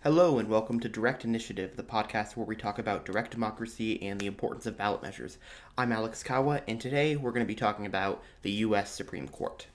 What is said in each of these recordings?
Hello and welcome to Direct Initiative, the podcast where we talk about direct democracy and the importance of ballot measures. I'm Alex Kawa, and today we're going to be talking about the U.S. Supreme Court.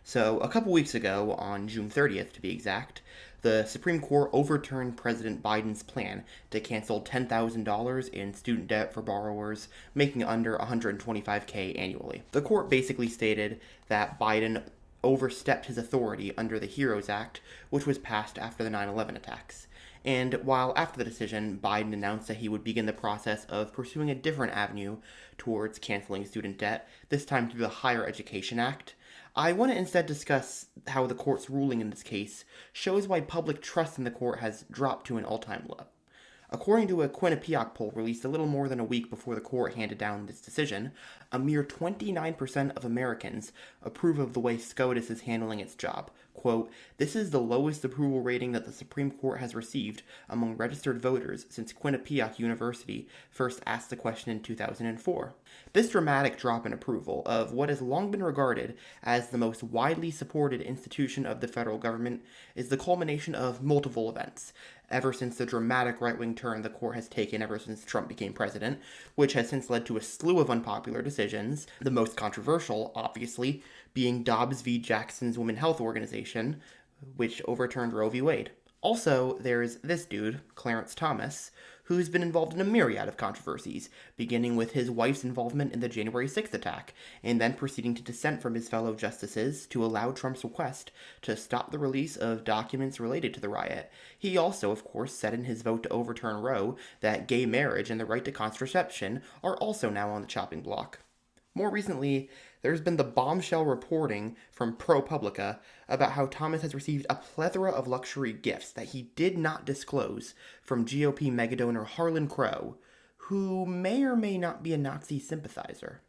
So, a couple weeks ago, on June 30th to be exact, the Supreme Court overturned President Biden's plan to cancel $10,000 in student debt for borrowers making under $125K annually. The court basically stated that Biden overstepped his authority under the HEROES Act, which was passed after the 9/11 attacks. And while after the decision, Biden announced that he would begin the process of pursuing a different avenue towards canceling student debt, this time through the Higher Education Act, I want to instead discuss how the court's ruling in this case shows why public trust in the court has dropped to an all-time low. According to a Quinnipiac poll released a little more than a week before the court handed down this decision, a mere 29% of Americans approve of the way SCOTUS is handling its job. Quote, "This is the lowest approval rating that the Supreme Court has received among registered voters since Quinnipiac University first asked the question in 2004. This dramatic drop in approval of what has long been regarded as the most widely supported institution of the federal government is the culmination of multiple events, ever since the dramatic right-wing turn the court has taken ever since Trump became president, which has since led to a slew of unpopular decisions, the most controversial, obviously, being Dobbs v. Jackson's Women's Health Organization, which overturned Roe v. Wade. Also, there's this dude, Clarence Thomas, who's been involved in a myriad of controversies, beginning with his wife's involvement in the January 6th attack, and then proceeding to dissent from his fellow justices to allow Trump's request to stop the release of documents related to the riot. He also, of course, said in his vote to overturn Roe that gay marriage and the right to contraception are also now on the chopping block. More recently, there's been the bombshell reporting from ProPublica about how Thomas has received a plethora of luxury gifts that he did not disclose from GOP megadonor Harlan Crow, who may or may not be a Nazi sympathizer.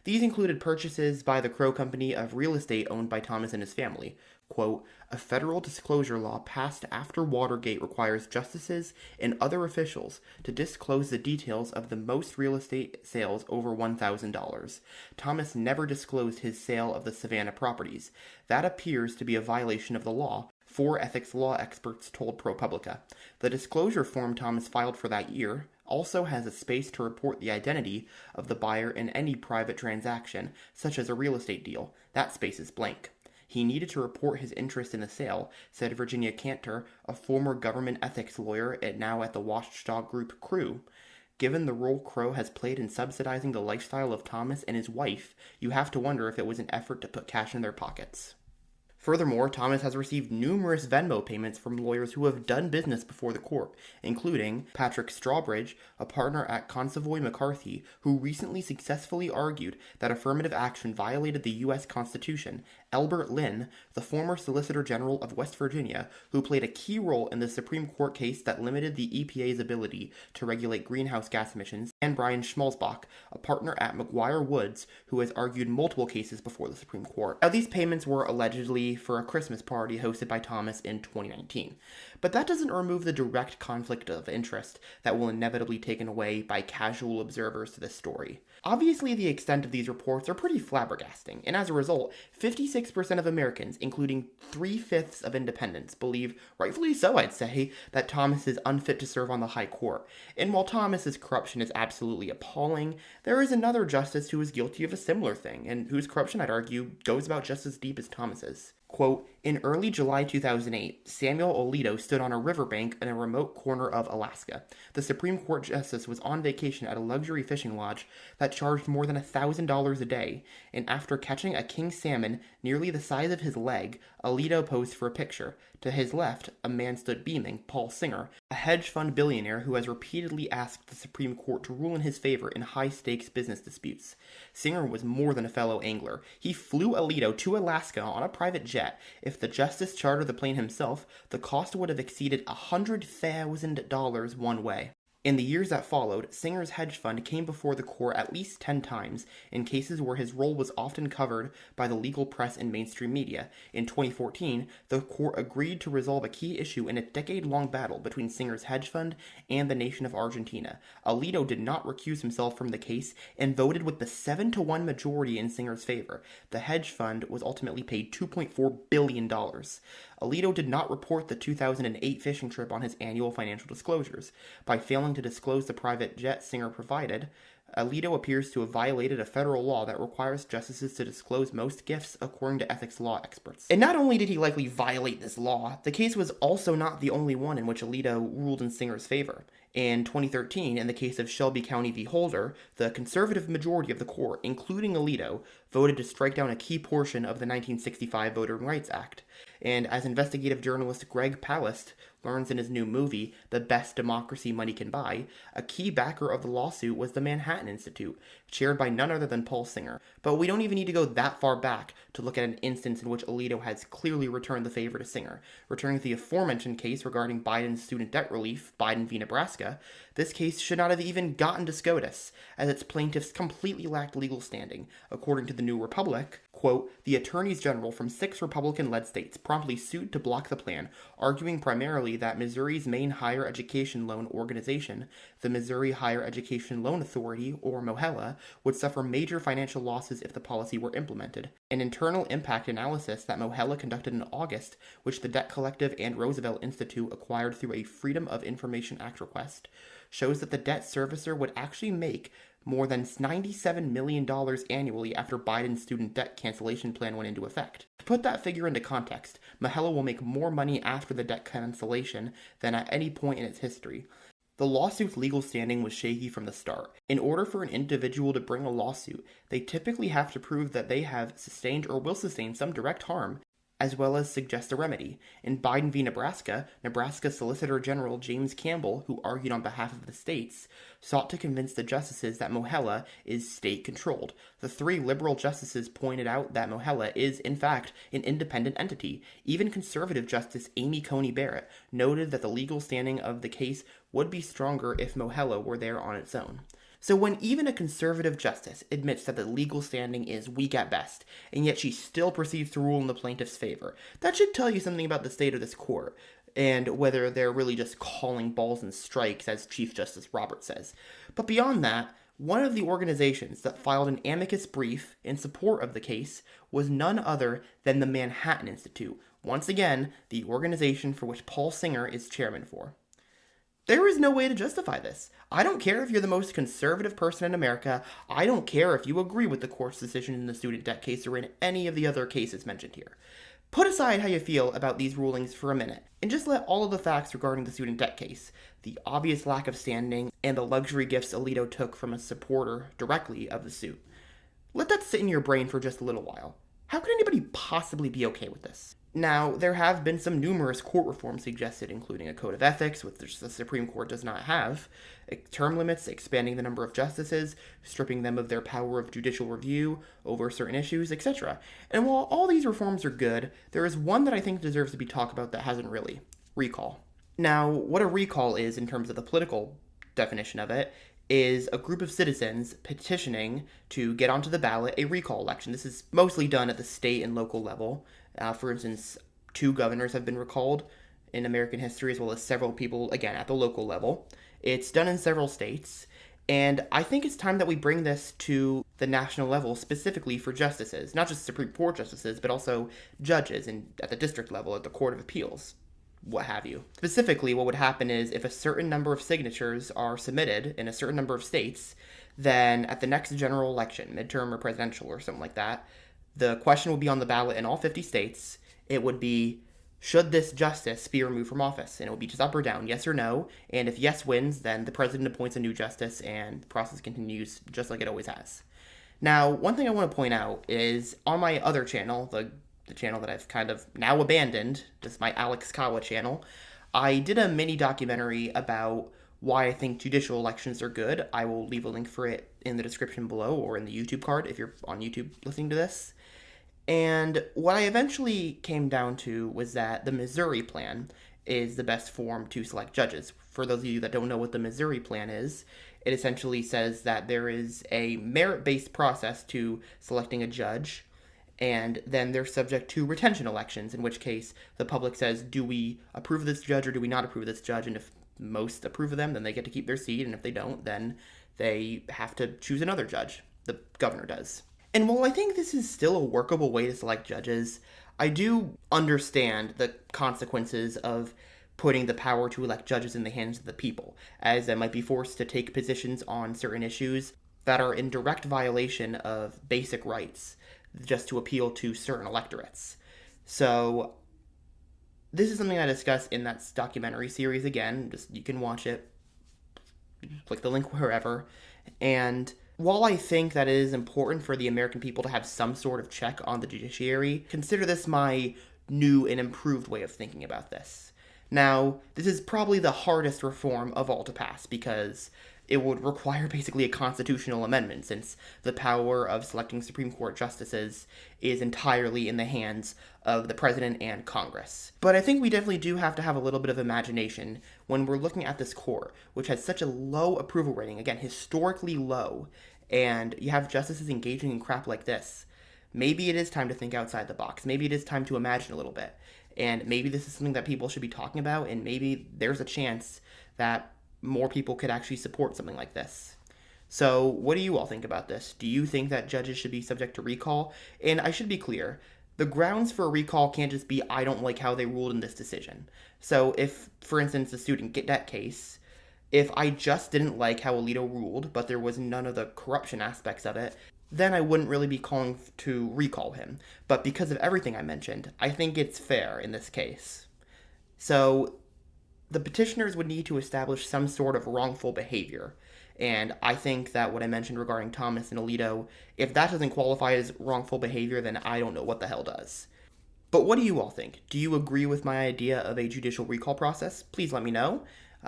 These included purchases by the Crow Company of real estate owned by Thomas and his family. Quote, "A federal disclosure law passed after Watergate requires justices and other officials to disclose the details of the most real estate sales over $1,000. Thomas never disclosed his sale of the Savannah properties. That appears to be a violation of the law, 4 ethics law experts told ProPublica. The disclosure form Thomas filed for that year also has a space to report the identity of the buyer in any private transaction, such as a real estate deal. That space is blank. He needed to report his interest in the sale," said Virginia Cantor, a former government ethics lawyer now at the watchdog group Crew. "Given the role Crow has played in subsidizing the lifestyle of Thomas and his wife, you have to wonder if it was an effort to put cash in their pockets." Furthermore, Thomas has received numerous Venmo payments from lawyers who have done business before the court, including Patrick Strawbridge, a partner at Consovoy McCarthy, who recently successfully argued that affirmative action violated the U.S. Constitution, Elbert Lynn, the former Solicitor General of West Virginia, who played a key role in the Supreme Court case that limited the EPA's ability to regulate greenhouse gas emissions, and Brian Schmalzbach, a partner at McGuire Woods, who has argued multiple cases before the Supreme Court. Now, these payments were allegedly for a Christmas party hosted by Thomas in 2019. But that doesn't remove the direct conflict of interest that will inevitably be taken away by casual observers to this story. Obviously, the extent of these reports are pretty flabbergasting, and as a result, 56% of Americans, including 3/5 of independents, believe, rightfully so I'd say, that Thomas is unfit to serve on the high court. And while Thomas's corruption is absolutely appalling, there is another justice who is guilty of a similar thing, and whose corruption, I'd argue, goes about just as deep as Thomas's. Quote, "In early July 2008, Samuel Alito stood on a riverbank in a remote corner of Alaska. The Supreme Court justice was on vacation at a luxury fishing lodge that charged more than $1,000 a day, and after catching a king salmon nearly the size of his leg, Alito posed for a picture. To his left, a man stood beaming, Paul Singer, a hedge fund billionaire who has repeatedly asked the Supreme Court to rule in his favor in high-stakes business disputes. Singer was more than a fellow angler. He flew Alito to Alaska on a private jet. If the justice chartered the plane himself, the cost would have exceeded $100,000 one way." In the years that followed, Singer's hedge fund came before the court at least 10 times in cases where his role was often covered by the legal press and mainstream media. In 2014, the court agreed to resolve a key issue in a decade-long battle between Singer's hedge fund and the nation of Argentina. Alito did not recuse himself from the case and voted with the 7-1 majority in Singer's favor. The hedge fund was ultimately paid $2.4 billion. Alito did not report the 2008 fishing trip on his annual financial disclosures. By failing to disclose the private jet Singer provided, Alito appears to have violated a federal law that requires justices to disclose most gifts, according to ethics law experts. And not only did he likely violate this law, the case was also not the only one in which Alito ruled in Singer's favor. In 2013, in the case of Shelby County v. Holder, the conservative majority of the court, including Alito, voted to strike down a key portion of the 1965 Voting Rights Act. And as investigative journalist Greg Palast learns in his new movie, The Best Democracy Money Can Buy, a key backer of the lawsuit was the Manhattan Institute, chaired by none other than Paul Singer. But we don't even need to go that far back to look at an instance in which Alito has clearly returned the favor to Singer. Returning to the aforementioned case regarding Biden's student debt relief, Biden v. Nebraska, this case should not have even gotten to SCOTUS, as its plaintiffs completely lacked legal standing. According to the New Republic, quote, the attorneys general from 6 Republican-led states promptly sued to block the plan, arguing primarily that Missouri's main higher education loan organization, the Missouri Higher Education Loan Authority, or MOHELA, would suffer major financial losses if the policy were implemented. An internal impact analysis that MOHELA conducted in August, which the Debt Collective and Roosevelt Institute acquired through a Freedom of Information Act request, shows that the debt servicer would actually make more than $97 million annually after Biden's student debt cancellation plan went into effect. To put that figure into context, MOHELA will make more money after the debt cancellation than at any point in its history. The lawsuit's legal standing was shaky from the start. In order for an individual to bring a lawsuit, they typically have to prove that they have sustained or will sustain some direct harm, as well as suggest a remedy. In Biden v. Nebraska, Nebraska Solicitor General James Campbell, who argued on behalf of the states, sought to convince the justices that MOHELA is state-controlled. The 3 liberal justices pointed out that MOHELA is, in fact, an independent entity. Even conservative Justice Amy Coney Barrett noted that the legal standing of the case would be stronger if MOHELA were there on its own. So when even a conservative justice admits that the legal standing is weak at best, and yet she still proceeds to rule in the plaintiff's favor, that should tell you something about the state of this court, and whether they're really just calling balls and strikes, as Chief Justice Roberts says. But beyond that, one of the organizations that filed an amicus brief in support of the case was none other than the Manhattan Institute, once again, the organization for which Paul Singer is chairman for. There is no way to justify this. I don't care if you're the most conservative person in America. I don't care if you agree with the court's decision in the student debt case or in any of the other cases mentioned here. Put aside how you feel about these rulings for a minute, and just let all of the facts regarding the student debt case, the obvious lack of standing, and the luxury gifts Alito took from a supporter directly of the suit. Let that sit in your brain for just a little while. How could anybody possibly be okay with this? Now, there have been some numerous court reforms suggested, including a code of ethics, which the Supreme Court does not have, term limits, expanding the number of justices, stripping them of their power of judicial review over certain issues, etc. And while all these reforms are good, there is one that I think deserves to be talked about that hasn't really: recall. Now, what a recall is in terms of the political definition of it is a group of citizens petitioning to get onto the ballot a recall election. This is mostly done at the state and local level. For instance, 2 governors have been recalled in American history, as well as several people, again, at the local level. It's done in several states, and I think it's time that we bring this to the national level, specifically for justices, not just Supreme Court justices, but also judges and at the district level, at the Court of Appeals, what have you. Specifically, what would happen is if a certain number of signatures are submitted in a certain number of states, then at the next general election, midterm or presidential or something like that, the question will be on the ballot in all 50 states. It would be, should this justice be removed from office? And it would be just up or down, yes or no. And if yes wins, then the president appoints a new justice and the process continues just like it always has. Now, one thing I want to point out is on my other channel, the channel that I've kind of now abandoned, just my Alex Kawa channel, I did a mini documentary about why I think judicial elections are good. I will leave a link for it in the description below or in the YouTube card if you're on YouTube listening to this. And what I eventually came down to was that the Missouri plan is the best form to select judges. For those of you that don't know what the Missouri plan is, it essentially says that there is a merit-based process to selecting a judge, and then they're subject to retention elections, in which case the public says, do we approve of this judge or do we not approve of this judge? And if most approve of them, then they get to keep their seat, and if they don't, then they have to choose another judge. The governor does. And while I think this is still a workable way to select judges, I do understand the consequences of putting the power to elect judges in the hands of the people, as they might be forced to take positions on certain issues that are in direct violation of basic rights, just to appeal to certain electorates. So this is something I discuss in that documentary series again. Just you can watch it, click the link wherever. And while I think that it is important for the American people to have some sort of check on the judiciary, consider this my new and improved way of thinking about this. Now, this is probably the hardest reform of all to pass because it would require basically a constitutional amendment, since the power of selecting Supreme Court justices is entirely in the hands of the president and Congress. But I think we definitely do have to have a little bit of imagination when we're looking at this court, which has such a low approval rating, again, historically low, and you have justices engaging in crap like this. Maybe it is time to think outside the box. Maybe it is time to imagine a little bit. And maybe this is something that people should be talking about, and maybe there's a chance that more people could actually support something like this. So, what do you all think about this? Do you think that judges should be subject to recall? And I should be clear, the grounds for a recall can't just be, I don't like how they ruled in this decision. So, if, for instance, the student debt case, if I just didn't like how Alito ruled, but there was none of the corruption aspects of it, then I wouldn't really be calling to recall him. But because of everything I mentioned, I think it's fair in this case. So, the petitioners would need to establish some sort of wrongful behavior. And I think that what I mentioned regarding Thomas and Alito, if that doesn't qualify as wrongful behavior, then I don't know what the hell does. But what do you all think? Do you agree with my idea of a judicial recall process? Please let me know.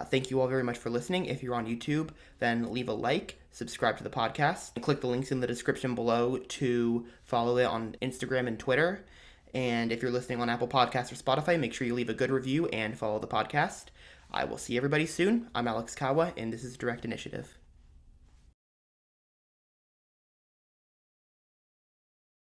Thank you all very much for listening. If you're on YouTube, then leave a like, subscribe to the podcast, and click the links in the description below to follow it on Instagram and Twitter. And if you're listening on Apple Podcasts or Spotify, make sure you leave a good review and follow the podcast. I will see everybody soon. I'm Alex Kawa, and this is Direct Initiative.